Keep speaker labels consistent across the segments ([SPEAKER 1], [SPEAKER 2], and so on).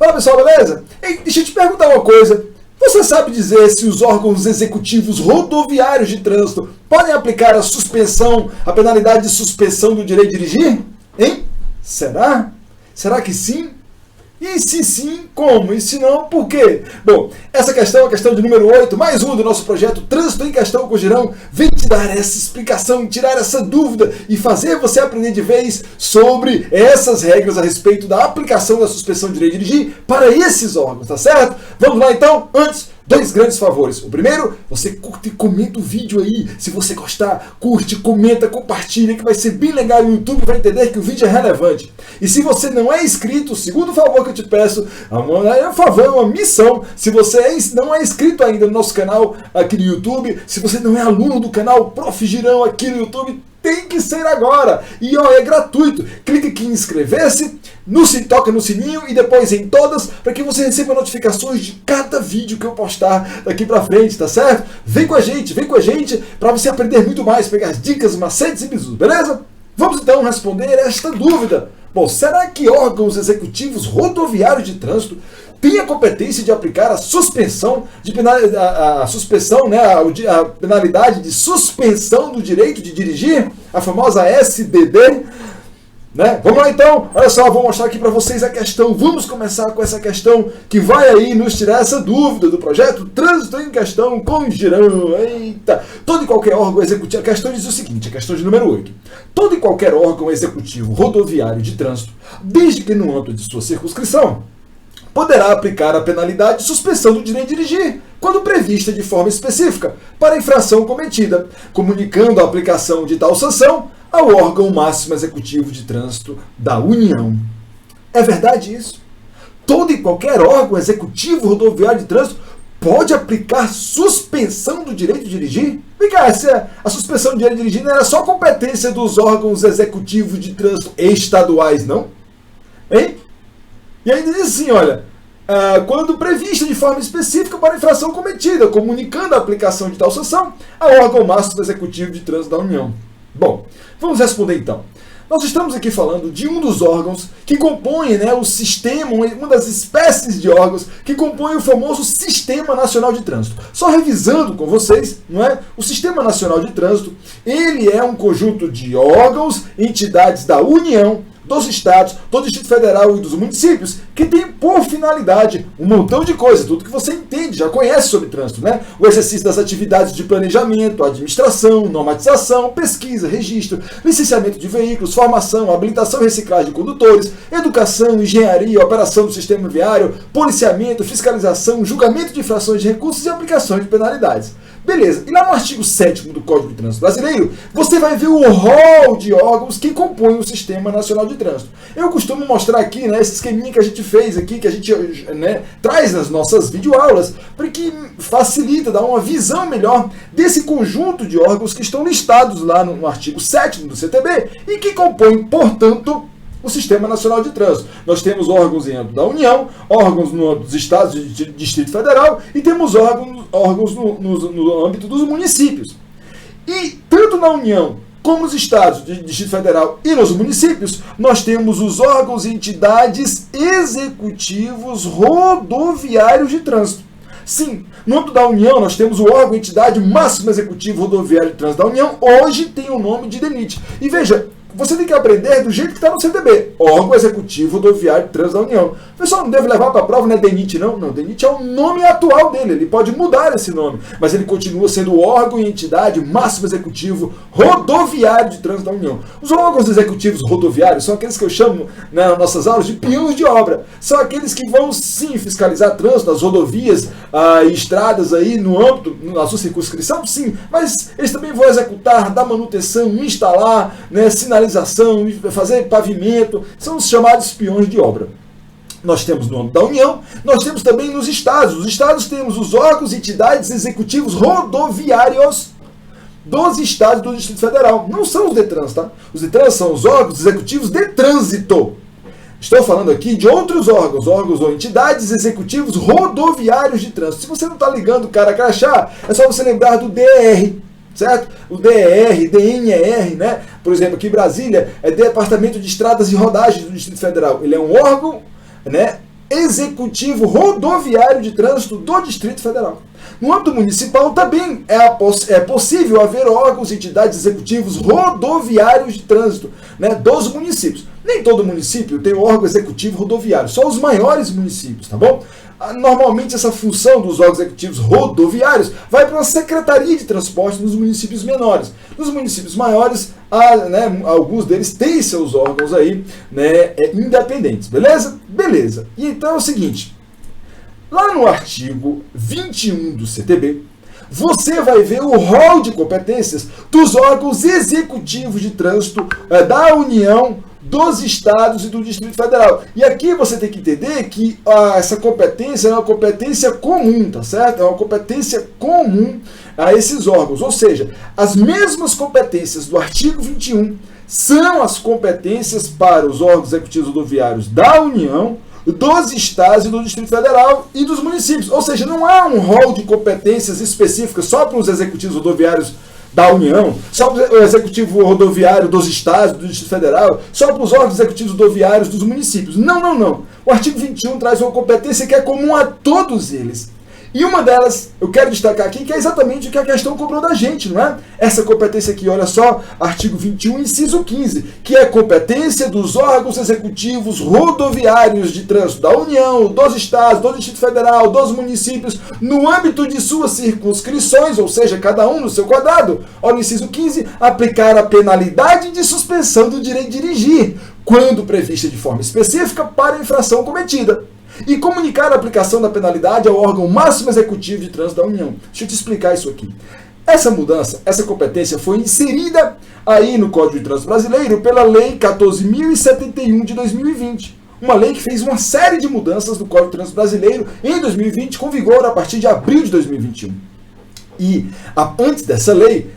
[SPEAKER 1] Fala pessoal, beleza? Ei, deixa eu te perguntar uma coisa. Você sabe dizer se os órgãos executivos rodoviários de trânsito podem aplicar a suspensão, a penalidade de suspensão do direito de dirigir? Hein? Será? Será que sim? E se sim, como? E se não, por quê? Bom, essa questão é a questão de número 8, mais um do nosso projeto Trânsito em Questão com o Girão, vem te dar essa explicação, tirar essa dúvida e fazer você aprender de vez sobre essas regras a respeito da aplicação da suspensão de direito de dirigir para esses órgãos, tá certo? Vamos lá então? Antes, dois grandes favores. O primeiro, você curte e comenta o vídeo aí. Se você gostar, curte, comenta, compartilha, que vai ser bem legal e o YouTube vai entender que o vídeo é relevante. E se você não é inscrito, o segundo favor que eu te peço, é um favor, é uma missão. Se você não é inscrito ainda no nosso canal aqui no YouTube, se você não é aluno do canal Prof. Girão aqui no YouTube, tem que ser agora. E ó, é gratuito. Clique aqui em inscrever-se, toca no sininho e depois em todas, para que você receba notificações de cada vídeo que eu postar daqui pra frente, tá certo? Vem com a gente para você aprender muito mais, pegar dicas, macetes e bizus, beleza? Vamos então responder esta dúvida. Bom, será que órgãos executivos rodoviários de trânsito têm a competência de aplicar a suspensão, a penalidade de suspensão do direito de dirigir, a famosa SDD? Né? Vamos lá então, olha só, vou mostrar aqui para vocês a questão. Vamos começar com essa questão que vai aí nos tirar essa dúvida do projeto Trânsito em Questão com Girão. Eita! Todo e qualquer órgão executivo, a questão diz o seguinte, a questão de número 8. Todo e qualquer órgão executivo rodoviário de trânsito, desde que no âmbito de sua circunscrição, poderá aplicar a penalidade de suspensão do direito de dirigir, quando prevista de forma específica, para a infração cometida, comunicando a aplicação de tal sanção ao órgão máximo executivo de trânsito da União. É verdade isso? Todo e qualquer órgão executivo rodoviário de trânsito pode aplicar suspensão do direito de dirigir? Vem cá, a suspensão do direito de dirigir não era só competência dos órgãos executivos de trânsito estaduais, não? Hein? E ainda diz assim, olha, quando prevista de forma específica para infração cometida, comunicando a aplicação de tal sanção ao órgão máximo executivo de trânsito da União. Bom, vamos responder então. Nós estamos aqui falando de um dos órgãos que compõem, né, o sistema, uma das espécies de órgãos que compõem o famoso Sistema Nacional de Trânsito. Só revisando com vocês, não é? O Sistema Nacional de Trânsito, ele é um conjunto de órgãos, entidades da União, dos estados, do Distrito Federal e dos municípios, que tem por finalidade um montão de coisas, tudo que você entende, já conhece sobre trânsito, né? O exercício das atividades de planejamento, administração, normatização, pesquisa, registro, licenciamento de veículos, formação, habilitação e reciclagem de condutores, educação, engenharia, operação do sistema viário, policiamento, fiscalização, julgamento de infrações de recursos e aplicações de penalidades. Beleza, e lá no artigo 7º do Código de Trânsito Brasileiro, você vai ver o rol de órgãos que compõem o Sistema Nacional de Trânsito. Eu costumo mostrar aqui, né, esse esqueminha que a gente fez aqui, que a gente, né, traz nas nossas videoaulas, para que facilita, dá uma visão melhor desse conjunto de órgãos que estão listados lá no artigo 7º do CTB e que compõem, portanto, o Sistema Nacional de Trânsito. Nós temos órgãos em âmbito da União, órgãos no âmbito dos estados e do Distrito Federal e temos órgãos no âmbito dos municípios. E tanto na União como nos estados, do Distrito Federal e nos municípios, nós temos os órgãos e entidades executivos rodoviários de trânsito. Sim, no âmbito da União nós temos o órgão e entidade máximo executivo rodoviário de trânsito da União, hoje tem o nome de DENIT. E veja, você tem que aprender do jeito que está no CTB, órgão executivo rodoviário de trânsito da União. O pessoal não deve levar para a prova, não é DENIT não. Não, DENIT é o nome atual dele, ele pode mudar esse nome, mas ele continua sendo o órgão e entidade máximo executivo rodoviário de trânsito da União. Os órgãos executivos rodoviários são aqueles que eu chamo nas nossas aulas de peões de obra. São aqueles que vão sim fiscalizar trânsito nas rodovias e estradas aí no âmbito, na sua circunscrição, sim, mas eles também vão executar, dar manutenção, instalar, né, sinalização, fazer pavimento, são os chamados peões de obra. Nós temos no âmbito da União, nós temos também nos estados. Os estados temos os órgãos e entidades executivos rodoviários dos estados do Distrito Federal. Não são os DETRANS, tá? Os DETRANS são os órgãos executivos de trânsito. Estou falando aqui de outros órgãos ou entidades executivos rodoviários de trânsito. Se você não está ligando, cara, crachá, é só você lembrar do DR. Certo? O DER, DNR, né? Por exemplo, aqui em Brasília, é Departamento de Estradas e Rodagens do Distrito Federal. Ele é um órgão, né, Executivo Rodoviário de Trânsito do Distrito Federal. No âmbito municipal também é possível haver órgãos e entidades executivos rodoviários de trânsito, né, dos municípios. Nem todo município tem órgão executivo rodoviário, só os maiores municípios, tá bom? Normalmente essa função dos órgãos executivos rodoviários vai para uma secretaria de transporte nos municípios menores. Nos municípios maiores, alguns deles têm seus órgãos aí, né, independentes, beleza? Beleza. E então é o seguinte, lá no artigo 21 do CTB, você vai ver o rol de competências dos órgãos executivos de trânsito da União, dos estados e do Distrito Federal. E aqui você tem que entender que essa competência é uma competência comum, tá certo? É uma competência comum a esses órgãos. Ou seja, as mesmas competências do artigo 21 são as competências para os órgãos executivos rodoviários da União, dos estados e do Distrito Federal e dos municípios. Ou seja, não há um rol de competências específicas só para os executivos rodoviários da União, só para o executivo rodoviário dos estados, do Distrito Federal, só para os órgãos executivos rodoviários dos municípios. Não, não, não. O artigo 21 traz uma competência que é comum a todos eles. E uma delas, eu quero destacar aqui, que é exatamente o que a questão cobrou da gente, não é? Essa competência aqui, olha só, artigo 21, inciso 15, que é competência dos órgãos executivos rodoviários de trânsito da União, dos estados, do Distrito Federal, dos municípios, no âmbito de suas circunscrições, ou seja, cada um no seu quadrado. Olha o inciso 15, aplicar a penalidade de suspensão do direito de dirigir, quando prevista de forma específica para a infração cometida, e comunicar a aplicação da penalidade ao órgão máximo executivo de trânsito da União. Deixa eu te explicar isso aqui. Essa mudança, essa competência foi inserida aí no Código de Trânsito Brasileiro pela Lei 14.071 de 2020. Uma lei que fez uma série de mudanças no Código de Trânsito Brasileiro em 2020, com vigor a partir de abril de 2021. E antes dessa lei,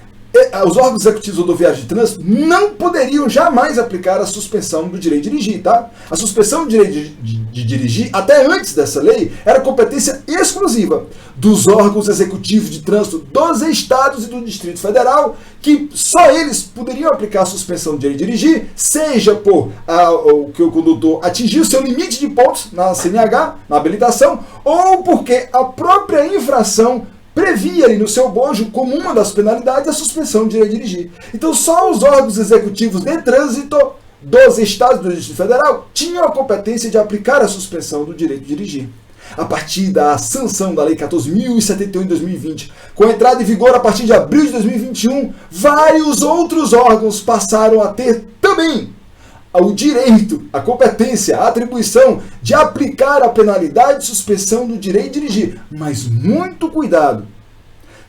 [SPEAKER 1] os órgãos executivos rodoviários de trânsito não poderiam jamais aplicar a suspensão do direito de dirigir, tá? A suspensão do direito de dirigir, até antes dessa lei, era competência exclusiva dos órgãos executivos de trânsito dos estados e do Distrito Federal, que só eles poderiam aplicar a suspensão do direito de dirigir, seja por que o condutor atingiu seu limite de pontos na CNH, na habilitação, ou porque a própria infração previa ali no seu bojo, como uma das penalidades, a suspensão do direito de dirigir. Então, só os órgãos executivos de trânsito dos estados do Distrito Federal tinham a competência de aplicar a suspensão do direito de dirigir. A partir da sanção da Lei 14.071 de 2020, com a entrada em vigor a partir de abril de 2021, vários outros órgãos passaram a ter também o direito, a competência, a atribuição de aplicar a penalidade de suspensão do direito de dirigir. Mas muito cuidado,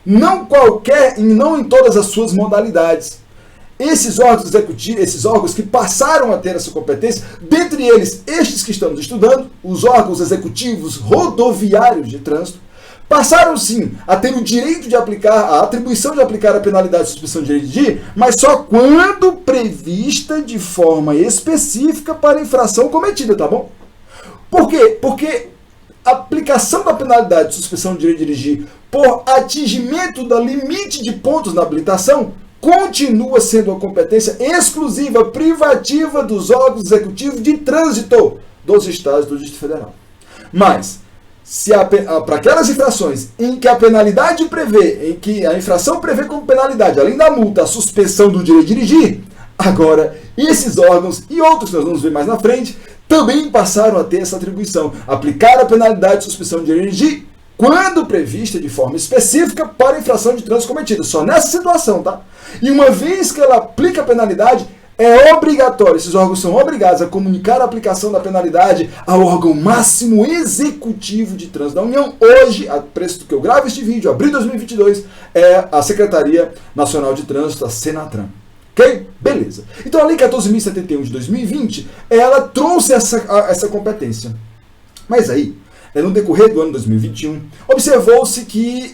[SPEAKER 1] não qualquer e não em todas as suas modalidades. Esses órgãos executivos, esses órgãos que passaram a ter essa competência, dentre eles estes que estamos estudando, os órgãos executivos rodoviários de trânsito, passaram sim a ter o direito de aplicar, a atribuição de aplicar a penalidade de suspensão de direito de dirigir, mas só quando prevista de forma específica para a infração cometida, tá bom? Por quê? Porque a aplicação da penalidade de suspensão de direito de dirigir por atingimento do limite de pontos na habilitação continua sendo uma competência exclusiva, privativa dos órgãos executivos de trânsito dos estados do Distrito Federal. Mas se para aquelas infrações em que a penalidade prevê, em que a infração prevê como penalidade, além da multa, a suspensão do direito de dirigir, agora esses órgãos e outros que nós vamos ver mais na frente, também passaram a ter essa atribuição, aplicar a penalidade de suspensão do direito de dirigir quando prevista de forma específica para a infração de trânsito cometida. Só nessa situação, tá? E uma vez que ela aplica a penalidade, é obrigatório, esses órgãos são obrigados a comunicar a aplicação da penalidade ao órgão máximo executivo de trânsito da União. Hoje, a preço do que eu gravo este vídeo, abril de 2022, é a Secretaria Nacional de Trânsito, a Senatran. Ok? Beleza. Então a Lei 14.071 de 2020, ela trouxe essa competência. Mas aí, no decorrer do ano 2021, observou-se que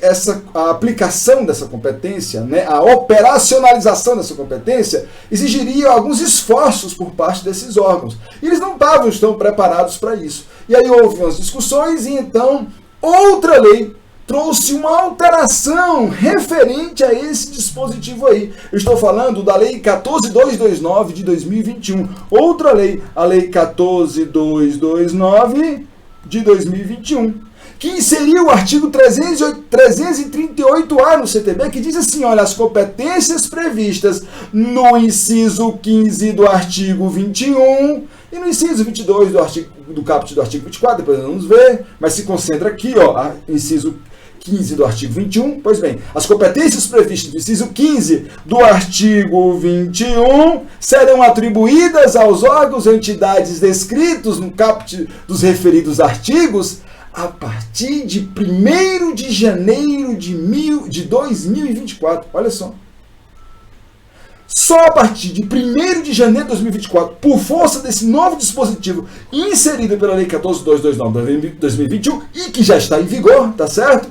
[SPEAKER 1] a aplicação dessa competência, né, a operacionalização dessa competência, exigiria alguns esforços por parte desses órgãos. E eles não estão preparados para isso. E aí houve umas discussões e então outra lei trouxe uma alteração referente a esse dispositivo aí. Eu estou falando da Lei 14.229 de 2021. Outra lei, a Lei 14.229 de 2021, que inseriu o artigo 338A no CTB, que diz assim, olha, as competências previstas no inciso 15 do artigo 21 e no inciso 22 do caput do artigo 24, depois nós vamos ver, mas se concentra aqui, ó, inciso 15 do artigo 21, pois bem, as competências previstas no inciso 15 do artigo 21 serão atribuídas aos órgãos e entidades descritos no caput dos referidos artigos a partir de 1º de janeiro de 2024. Olha só. Só a partir de 1º de janeiro de 2024, por força desse novo dispositivo inserido pela Lei 14.229 de 2021 e que já está em vigor, tá certo?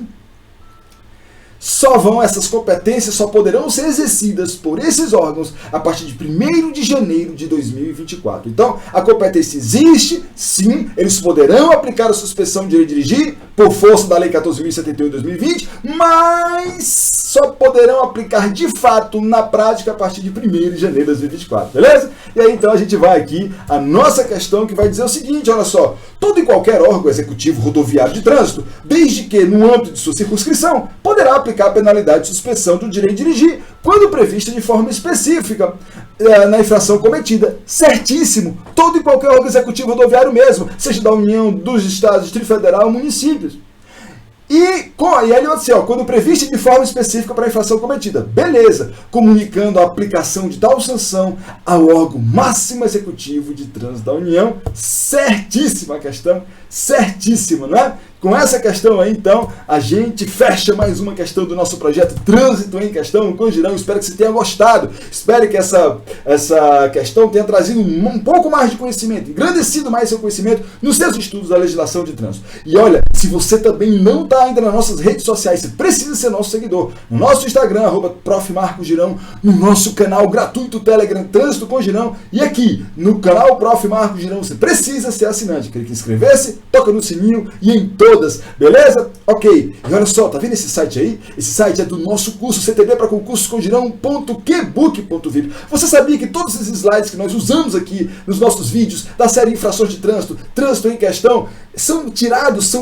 [SPEAKER 1] Essas competências só poderão ser exercidas por esses órgãos a partir de 1º de janeiro de 2024. Então, a competência existe, sim, eles poderão aplicar a suspensão de direito de dirigir por força da Lei 14.071 de 2020, mas só poderão aplicar de fato na prática a partir de 1º de janeiro de 2024, beleza? E aí então a gente vai aqui a nossa questão que vai dizer o seguinte, olha só, todo e qualquer órgão executivo rodoviário de trânsito, desde que no âmbito de sua circunscrição, poderá aplicar a penalidade de suspensão do direito de dirigir quando prevista de forma específica na infração cometida. Certíssimo, todo e qualquer órgão executivo rodoviário mesmo, seja da União, dos Estados, Distrito Federal, municípios. E aí, assim, ó, quando prevista de forma específica para a infração cometida, beleza, comunicando a aplicação de tal sanção ao órgão máximo executivo de trânsito da União. Certíssima a questão, certíssima, não é? Com essa questão aí, então, a gente fecha mais uma questão do nosso projeto Trânsito em Questão com Girão. Espero que você tenha gostado. Espero que essa questão tenha trazido um pouco mais de conhecimento, engrandecido mais seu conhecimento nos seus estudos da legislação de trânsito. E olha, se você também não está ainda nas nossas redes sociais, você precisa ser nosso seguidor. No nosso Instagram, @ProfMarcoGirão, no nosso canal gratuito Telegram Trânsito com Girão, e aqui no canal Prof. Marco Girão, você precisa ser assinante. Clique em inscrever-se, toca no sininho e em todas, beleza? Ok, e olha só, tá vendo esse site aí? Esse site é do nosso curso CTB para concursos com Girão.kbook.vip. Você sabia que todos esses slides que nós usamos aqui nos nossos vídeos da série Infrações de Trânsito, Trânsito em Questão, são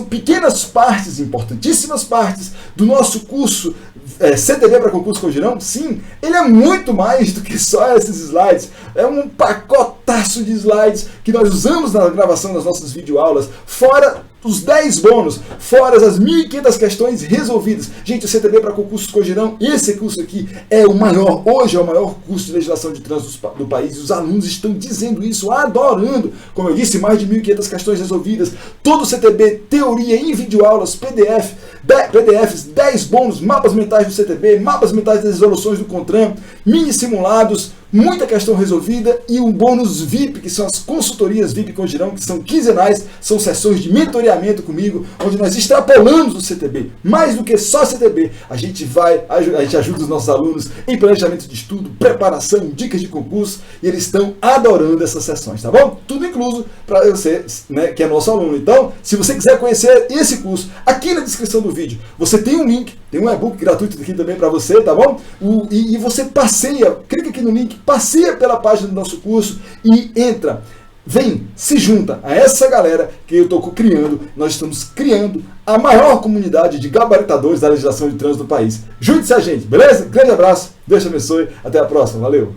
[SPEAKER 1] pequenas partes, importantíssimas partes do nosso curso CTB para concurso com Girão? Sim, ele é muito mais do que só esses slides. É um pacotaço de slides que nós usamos na gravação das nossas videoaulas, fora os 10 bônus, fora as 1.500 questões resolvidas. Gente, o CTB para concursos com Girão, esse curso aqui é o maior, hoje é o maior curso de legislação de trânsito do país, e os alunos estão dizendo isso, adorando. Como eu disse, mais de 1.500 questões resolvidas, todo o CTB, teoria em videoaulas, PDFs, 10 bônus, mapas mentais do CTB, mapas mentais das resoluções do CONTRAN, mini simulados, muita questão resolvida e um bônus VIP, que são as consultorias VIP com Girão, que são quinzenais, são sessões de mentoreamento comigo, onde nós extrapolamos o CTB, mais do que só CTB. A gente ajuda os nossos alunos em planejamento de estudo, preparação, dicas de concurso, e eles estão adorando essas sessões, tá bom? Tudo incluso para você, né, que é nosso aluno. Então, se você quiser conhecer esse curso, aqui na descrição do vídeo, você tem um link, tem um e-book gratuito aqui também para você, tá bom? E você passeia, clica aqui no link, passeia pela página do nosso curso e entra, vem, se junta a essa galera que eu estou criando. Nós estamos criando a maior comunidade de gabaritadores da legislação de trânsito do país. Junte-se a gente, beleza? Grande abraço, Deus te abençoe, até a próxima, valeu!